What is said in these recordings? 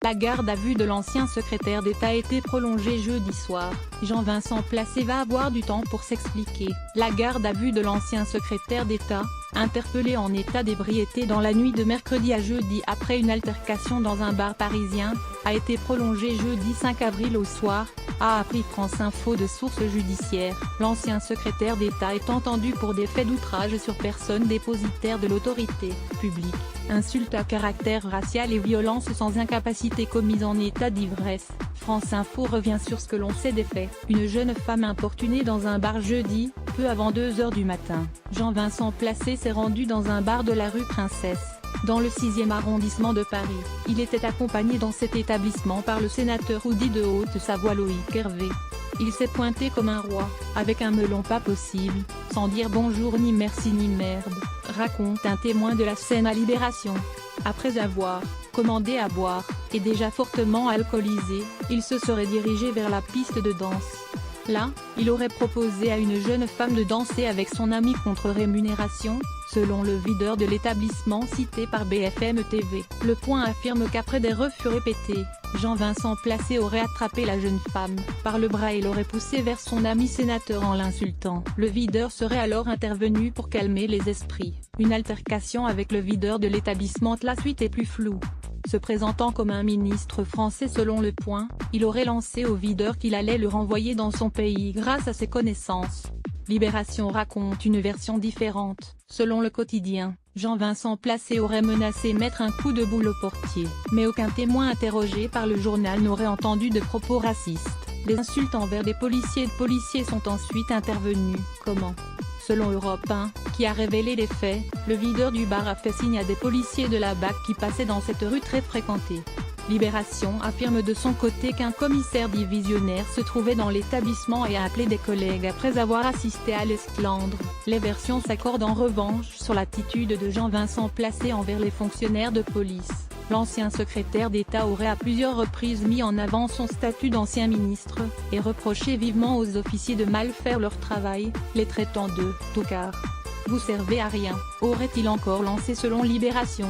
La garde à vue de l'ancien secrétaire d'État a été prolongée jeudi soir. Jean-Vincent Placé va avoir du temps pour s'expliquer. La garde à vue de l'ancien secrétaire d'État, interpellé en état d'ébriété dans la nuit de mercredi à jeudi après une altercation dans un bar parisien, a été prolongée jeudi 5 avril au soir, a appris France Info de sources judiciaires. L'ancien secrétaire d'État est entendu pour des faits d'outrage sur personne dépositaire de l'autorité publique, insultes à caractère racial et violences sans incapacité commises en état d'ivresse. France Info revient sur ce que l'on sait des faits. Une jeune femme importunée dans un bar jeudi, peu avant 2 h du matin. Jean-Vincent Placé s'est rendu dans un bar de la rue Princesse, dans le 6e arrondissement de Paris. Il était accompagné dans cet établissement par le sénateur oudi de Haute-Savoie Loïc Hervé. Il s'est pointé comme un roi, avec un melon pas possible, sans dire bonjour ni merci ni merde, raconte un témoin de la scène à Libération. Après avoir commandé à boire, et déjà fortement alcoolisé, il se serait dirigé vers la piste de danse. Là, il aurait proposé à une jeune femme de danser avec son ami contre rémunération, selon le videur de l'établissement cité par BFM TV. Le Point affirme qu'après des refus répétés, Jean-Vincent Placé aurait attrapé la jeune femme par le bras et l'aurait poussée vers son ami sénateur en l'insultant. Le videur serait alors intervenu pour calmer les esprits. Une altercation avec le videur de l'établissement, la suite est plus floue. Se présentant comme un ministre français selon Le Point, il aurait lancé au videur qu'il allait le renvoyer dans son pays grâce à ses connaissances. Libération raconte une version différente. Selon Le Quotidien, Jean-Vincent Placé aurait menacé mettre un coup de boule au portier, mais aucun témoin interrogé par le journal n'aurait entendu de propos racistes. Les insultes envers des policiers sont ensuite intervenues. Comment ? Selon Europe 1, qui a révélé les faits, le videur du bar a fait signe à des policiers de la BAC qui passaient dans cette rue très fréquentée. Libération affirme de son côté qu'un commissaire divisionnaire se trouvait dans l'établissement et a appelé des collègues après avoir assisté à l'esclandre. Les versions s'accordent en revanche sur l'attitude de Jean-Vincent Placé envers les fonctionnaires de police. L'ancien secrétaire d'État aurait à plusieurs reprises mis en avant son statut d'ancien ministre, et reproché vivement aux officiers de mal faire leur travail, les traitant de « tocards ». « Vous servez à rien », aurait-il encore lancé selon Libération.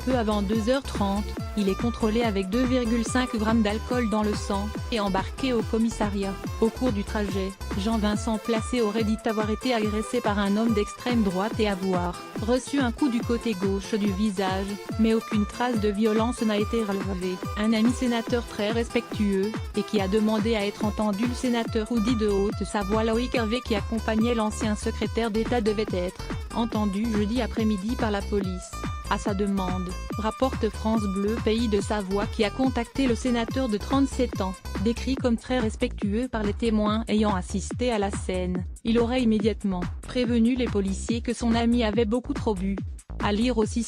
Peu avant 2 h 30, il est contrôlé avec 2,5 g d'alcool dans le sang, et embarqué au commissariat. Au cours du trajet, Jean-Vincent Placé aurait dit avoir été agressé par un homme d'extrême droite et avoir reçu un coup du côté gauche du visage, mais aucune trace de violence n'a été relevée. Un ami sénateur très respectueux, et qui a demandé à être entendu. Le sénateur oudi de Haute-Savoie Loïc Hervé qui accompagnait l'ancien secrétaire d'État devait être entendu jeudi après-midi par la police. À sa demande, rapporte France Bleu Pays de Savoie qui a contacté le sénateur de 37 ans, décrit comme très respectueux par les témoins ayant assisté à la scène. Il aurait immédiatement prévenu les policiers que son ami avait beaucoup trop bu. À lire aussi